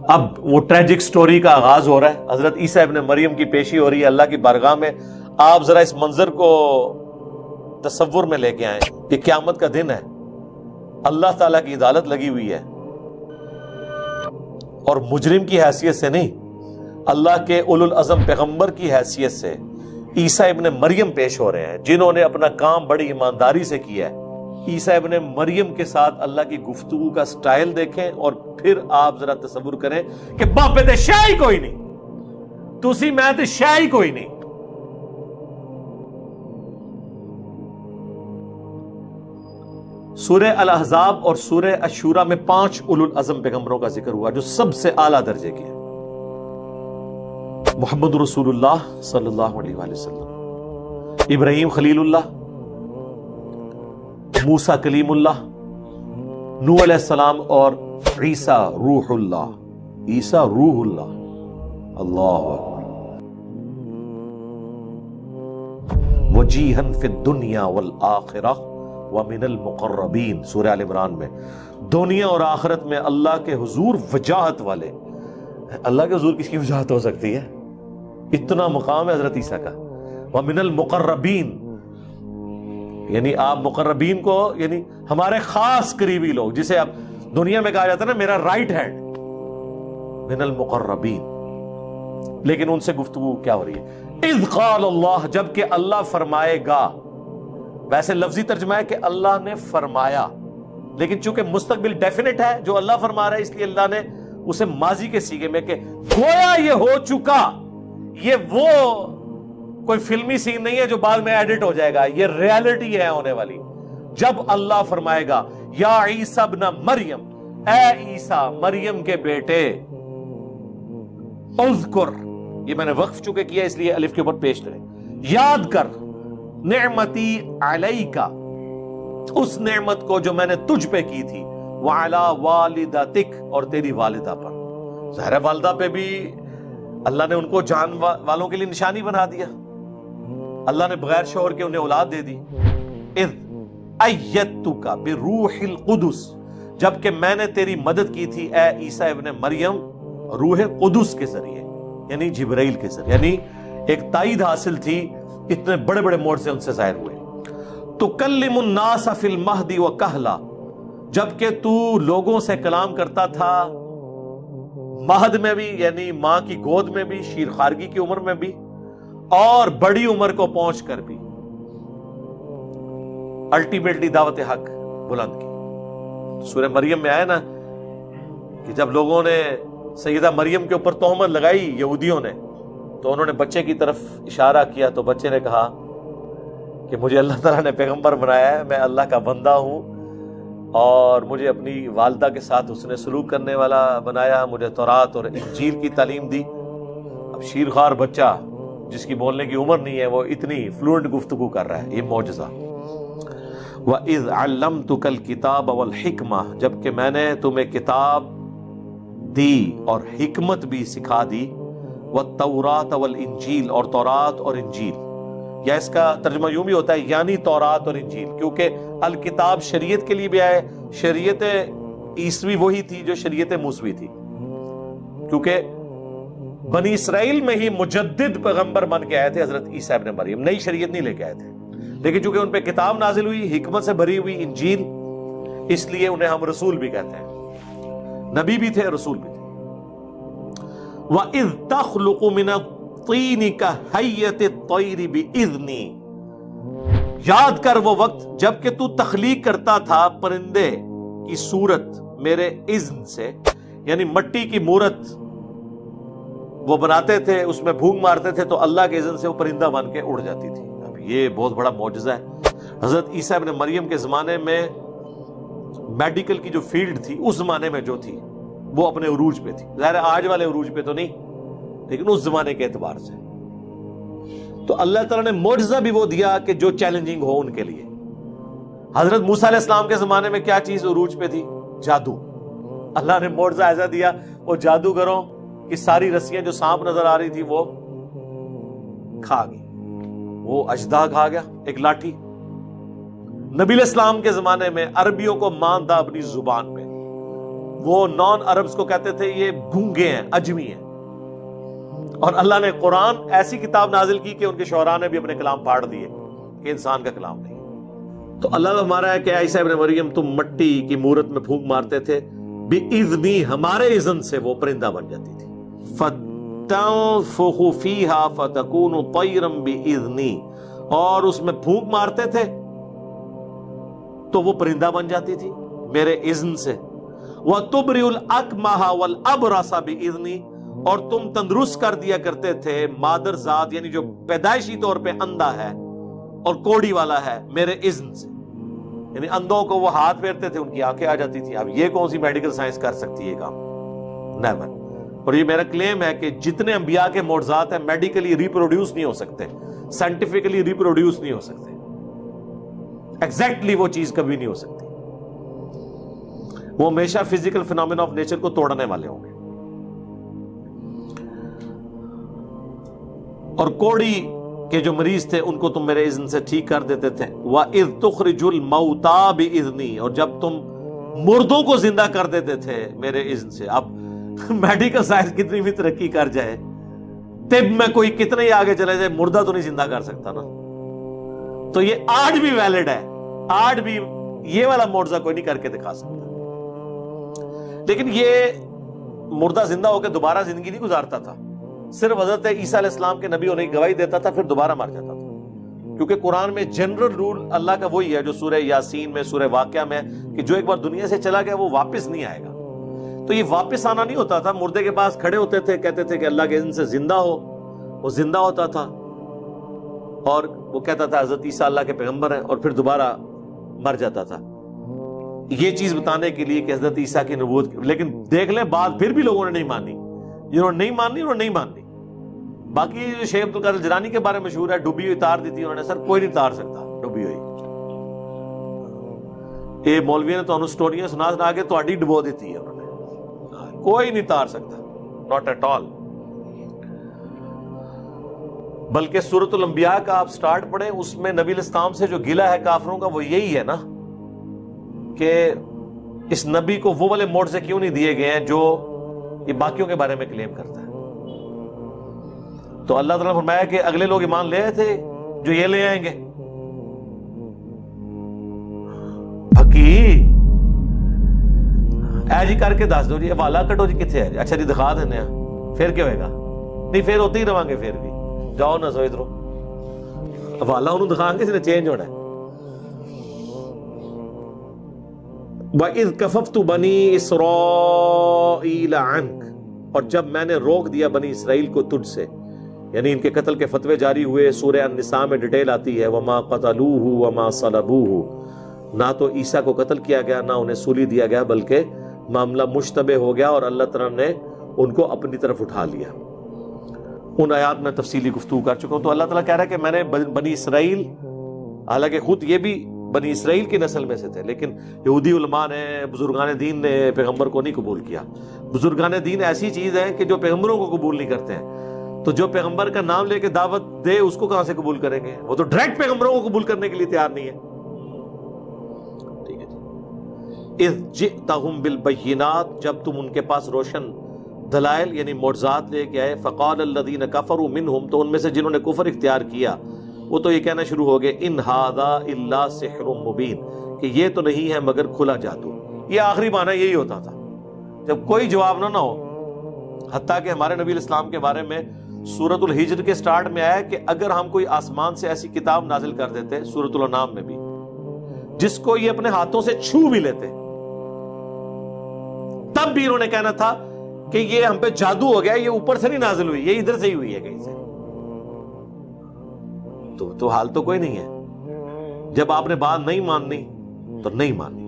اب وہ tragic story کا آغاز ہو رہا ہے، حضرت عیسیٰ ابن مریم کی پیشی ہو رہی ہے اللہ کی بارگاہ میں. آپ ذرا اس منظر کو تصور میں لے کے آئیں کہ قیامت کا دن ہے، اللہ تعالیٰ کی عدالت لگی ہوئی ہے، اور مجرم کی حیثیت سے نہیں، اللہ کے اولو العزم پیغمبر کی حیثیت سے عیسیٰ ابن مریم پیش ہو رہے ہیں، جنہوں نے اپنا کام بڑی ایمانداری سے کیا ہے. عیسیٰ ابن مریم کے ساتھ اللہ کی گفتگو کا سٹائل دیکھیں، اور پھر آپ ذرا تصور کریں کہ باپے تے شاہی کوئی نہیں، تسی میں تے شاہی کوئی نہیں. سورہ الاحزاب اور سورہ الشورى میں 5 اولو العزم پیغمبروں کا ذکر ہوا جو سب سے اعلیٰ درجے کے ہیں. محمد رسول اللہ صلی اللہ علیہ وآلہ وسلم، ابراہیم خلیل اللہ، موسیٰ کلیم اللہ، نوح علیہ السلام، اور عیسیٰ روح اللہ. عیسیٰ روح اللہ. اللہ اکبر. وجیہا فی الدنیا والآخرہ ومن المقربین، سورہ آل عمران میں. دنیا اور آخرت میں اللہ کے حضور وجاہت والے. اللہ کے حضور کس کی وجاہت ہو سکتی ہے؟ اتنا مقام ہے حضرت عیسیٰ کا. ومن المقربین، یعنی آپ مقربین کو، یعنی ہمارے خاص قریبی لوگ، جسے اب دنیا میں کہا جاتا ہے نا میرا رائٹ ہینڈ، من المقربین. لیکن ان سے گفتگو کیا ہو رہی ہے؟ اذ قال اللہ، جب کہ اللہ فرمائے گا. ویسے لفظی ترجمہ ہے کہ اللہ نے فرمایا، لیکن چونکہ مستقبل ڈیفینٹ ہے جو اللہ فرما رہا ہے، اس لیے اللہ نے اسے ماضی کے صیغے میں کہ گویا یہ ہو چکا. یہ وہ کوئی فلمی سین نہیں ہے جو بعد میں ایڈٹ ہو جائے گا، یہ ریالٹی ہے ہونے والی. جب اللہ فرمائے گا یا عیسیٰ ابن مریم، اے عیسیٰ مریم کے بیٹے، اذکر، یہ میں نے وقف چکے کیا اس لیے الف کے اوپر پیش کریں، یاد کر، نعمتی علیکا، اس نعمت کو جو میں نے تجھ پہ کی تھی، وعلی والدتک، اور تیری والدہ پر. ظاہر ہے والدہ پہ بھی اللہ نے ان کو جان والوں کے لیے نشانی بنا دیا. اللہ نے بغیر شوہر کے انہیں اولاد دے دی. اذ ایدتک بروح القدس، جبکہ میں نے تیری مدد کی تھی اے عیسیٰ ابن مریم روح قدس کے ذریعے، یعنی جبرائیل کے ذریعے. یعنی ایک تائید حاصل تھی، اتنے بڑے بڑے موڑ ان سے ظاہر ہوئے. تکلم الناس فی المہد وکہلا، جبکہ تو لوگوں سے کلام کرتا تھا مہد میں بھی، یعنی ماں کی گود میں بھی، شیرخارگی کی عمر میں بھی، اور بڑی عمر کو پہنچ کر بھی. الٹیمیٹلی دعوت حق بلند کی. سورہ مریم میں آیا نا کہ جب لوگوں نے سیدہ مریم کے اوپر تہمت لگائی یہودیوں نے، تو انہوں نے بچے کی طرف اشارہ کیا، تو بچے نے کہا کہ مجھے اللہ تعالیٰ نے پیغمبر بنایا ہے، میں اللہ کا بندہ ہوں، اور مجھے اپنی والدہ کے ساتھ حسن سلوک کرنے والا بنایا، مجھے تورات اور انجیل کی تعلیم دی. اب شیرخوار بچہ جس کی بولنے کی عمر نہیں ہے، وہ اتنی فلوئنٹ گفتگو کر رہا ہے، یہ معجزہ. وَإِذْ عَلَّمْتُكَ الْكِتَابَ وَالْحِكْمَةَ، جبکہ میں نے تمہیں کتاب دی اور حکمت بھی سکھا دی. وَالتَّوْرَاةَ وَالْإِنجِيلَ، اور تورات اور انجیل. یا اس کا ترجمہ یوں بھی ہوتا ہے یعنی تورات اور انجیل، کیونکہ الکتاب شریعت کے لیے بھی آئے. شریعت عیسوی وہی تھی جو شریعت موسوی تھی، کیونکہ بنی اسرائیل میں ہی مجدد پیغمبر بن کے آئے تھے حضرت عیسیٰ ابن مریم، نئی شریعت نہیں لے کے آئے تھے. لیکن چونکہ ان پہ کتاب نازل ہوئی، حکمت سے بھری ہوئی انجیل، اس لیے انہیں ہم رسول بھی کہتے ہیں. نبی بھی تھے، رسول بھی تھے. وَإِذْ تَخْلُقُ مِنَ الطِّينِ كَهَيَّةِ الطَّيْرِ بِإِذْنِي، یاد کر وہ وقت جب کہ تو تخلیق کرتا تھا پرندے کی صورت میرے اذن سے، یعنی مٹی کی مورت وہ بناتے تھے، اس میں بھونگ مارتے تھے تو اللہ کے اذن سے وہ پرندہ بن کے اڑ جاتی تھی. اب یہ بہت بڑا معجزہ ہے. حضرت عیسیٰ ابن مریم کے زمانے میں میڈیکل کی جو فیلڈ تھی اس زمانے میں جو تھی وہ اپنے عروج پہ تھی. ظاہر آج والے عروج پہ تو نہیں، لیکن اس زمانے کے اعتبار سے. تو اللہ تعالیٰ نے معجزہ بھی وہ دیا کہ جو چیلنجنگ ہو ان کے لیے. حضرت موسیٰ علیہ السلام کے زمانے میں کیا چیز عروج پہ تھی؟ جادو. اللہ نے معجزہ ایسا دیا، وہ جادوگروں کی ساری رسیاں جو سانپ نظر آ رہی تھی وہ کھا گئی، وہ اژدہا کھا گیا، ایک لاٹھی. نبی علیہ السلام کے زمانے میں عربیوں کو ماندہ اپنی زبان میں، وہ نان عربز کو کہتے تھے یہ گونگے ہیں، اجمی ہیں، اور اللہ نے قرآن ایسی کتاب نازل کی کہ ان کے شعراء نے بھی اپنے کلام پھاڑ دیے کہ انسان کا کلام نہیں۔ تو اللہ نے ہمارا ہے کہ عیسیٰ ابن مریم تم مٹی کی مورت میں پھونک مارتے تھے، بِإِذْنِی ہمارے اذن سے وہ پرندہ بن جاتی تھی، فَتَنفُخُ فِيهَا فَتَكُونُ طَيْرًا بِإِذْنِی، اور اس میں پھونک مارتے تھے تو وہ پرندہ بن جاتی تھی میرے اذن سے، وَتُبْرِئُ الْأَكْمَحَ وَالْأَبْرَصَ بِإِذْنِی، اور تم تندرست کر دیا کرتے تھے مادر زاد یعنی جو پیدائشی طور پہ اندھا ہے اور کوڑی والا ہے میرے اذن سے، یعنی اندھوں کو وہ ہاتھ پھیرتے تھے ان کی آنکھیں آ جاتی تھی۔ اب یہ کون سی میڈیکل سائنس کر سکتی ہے کام؟ نیور۔ اور یہ میرا کلیم ہے کہ جتنے انبیاء کے معجزات ہیں میڈیکلی ریپروڈیوس نہیں ہو سکتے، سائنٹیفکلی ریپروڈیوس نہیں ہو سکتے، ایگزیکٹلی وہ چیز کبھی نہیں ہو سکتی، وہ ہمیشہ فزیکل فینومینا آف نیچر کو توڑنے والے ہوں گے۔ اور کوڑی کے جو مریض تھے ان کو تم میرے اذن سے ٹھیک کر دیتے تھے، وَإِذْ تُخْرِجُ الْمَوْتَى بِإِذْنِی، اور جب تم مردوں کو زندہ کر دیتے تھے میرے اذن سے۔ اب میڈیکل سائنس کتنی بھی ترقی کر جائے، طب میں کوئی کتنے ہی آگے چلے جائے، مردہ تو نہیں زندہ کر سکتا نا۔ تو یہ آج بھی ویلڈ ہے، آج بھی یہ والا معجزہ کوئی نہیں کر کے دکھا سکتا۔ لیکن یہ مردہ زندہ ہو کے دوبارہ زندگی نہیں گزارتا تھا، صرف حضرت عیسیٰ علیہ السلام کے نبی ہونے کی گواہی دیتا تھا، پھر دوبارہ مر جاتا تھا، کیونکہ قرآن میں جنرل رول اللہ کا وہی ہے جو سورہ یاسین میں، سورہ واقعہ میں، کہ جو ایک بار دنیا سے چلا گیا وہ واپس نہیں آئے گا۔ تو یہ واپس آنا نہیں ہوتا تھا، مردے کے پاس کھڑے ہوتے تھے، کہتے تھے کہ اللہ کے اذن سے زندہ ہو، وہ زندہ ہوتا تھا اور وہ کہتا تھا حضرت عیسیٰ اللہ کے پیغمبر ہیں، اور پھر دوبارہ مر جاتا تھا، یہ چیز بتانے کے لیے کہ حضرت عیسیٰ کی نبوت۔ لیکن دیکھ لیں بات پھر بھی لوگوں نے نہیں مانی، جنہوں نے نہیں مانی انہوں نے نہیں مانی۔ باقی جو شیخ عبدالقادر جیلانی کے بارے میں مشہور ہے، ڈوبی ہوئی تار دی تھی انہوں نے، سر کوئی نہیں تار سکتا ڈوبی ہوئی، یہ مولوی نے تو سٹوریاں سنا کے تہاڈی ڈبو دیتی ہے انہوں نے، کوئی نہیں تار سکتا، ناٹ ایٹ آل۔ بلکہ سورۃ الانبیاء کا آپ سٹارٹ پڑھیں، اس میں نبی الاسلام سے جو گلہ ہے کافروں کا وہ یہی ہے نا کہ اس نبی کو وہ والے معجزے کیوں نہیں دیے گئے ہیں جو یہ باقیوں کے بارے میں کلیم کرتا ہے۔ تو اللہ تعالیٰ نے فرمایا کہ اگلے لوگ ایمان لے آئے تھے جو یہ لے آئیں گے، پھکی اے جی کر کے دس دو جی، حوالہ کٹو جی کتنے ہے جی، اچھا جی دکھا دینے ہیں، پھر کیا ہوئے گا؟ نہیں پھر ہوتے ہی رہاں گے، پھر بھی جاؤ نہ سو ادھروں، حوالہ انہوں دکھائیں گے، اس نے چینج ہونا ہے۔ وَإِذْ كَفَفْتُ بَنِي إِسْرَائِيلَ عَنْكَ، اور جب میں نے روک دیا بنی اسرائیل کو تجھ سے، یعنی ان کے قتل کے فتوے جاری ہوئے، سورہ النساء میں ڈیٹیل آتی ہے، وَمَا قَتَلُوهُ وَمَا صَلَبُوهُ، نہ تو عیسیٰ کو قتل کیا گیا نہ انہیں سولی دیا گیا، بلکہ معاملہ مشتبہ ہو گیا اور اللہ تعالیٰ نے ان کو اپنی طرف اٹھا لیا۔ ان آیات میں تفصیلی گفتگو کر چکا ہوں۔ تو اللہ تعالیٰ کہہ رہا ہے کہ میں نے بنی اسرائیل، حالانکہ خود یہ بھی بنی اسرائیل کی نسل میں سے تھے، لیکن یہودی علماء نے، بزرگان دین نے پیغمبر کو نہیں قبول کیا۔ بزرگان دین ایسی چیز ہے کہ جو پیغمبروں کو قبول نہیں کرتے ہیں، تو جو پیغمبر کا نام لے کے دعوت دے اس کو کہاں سے قبول کریں گے؟ وہ تو ڈائریکٹ پیغمبروں کو قبول کرنے کے لیے تیار نہیں ہے۔ ٹھیک ہے جی۔ اذ جئتہم بالبینات، جب تم ان کے پاس روشن دلائل یعنی معجزات لے کے آئے، فقال الذین کفروا منہم، تو ان میں سے جنہوں نے کفر اختیار کیا وہ تو یہ کہنا شروع ہو گئے، ان ھذا الا سحر مبین، کہ یہ تو نہیں ہے مگر کھلا جادو۔ یہ آخری معنی یہی ہوتا تھا جب کوئی جواب نہ ہو، حتیٰ کہ ہمارے نبی الاسلام کے بارے میں سورۃ الحجر کے سٹارٹ میں آیا کہ اگر ہم کوئی آسمان سے ایسی کتاب نازل کر دیتے، سورۃ الانعام میں بھی، جس کو یہ اپنے ہاتھوں سے چھو بھی لیتے، تب بھی انہوں نے کہنا تھا کہ یہ ہم پہ جادو ہو گیا، یہ اوپر سے نہیں نازل ہوئی، یہ ادھر سے ہی ہوئی ہے کہیں سے۔ تو حال تو کوئی نہیں ہے، جب آپ نے بات نہیں ماننی تو نہیں ماننی۔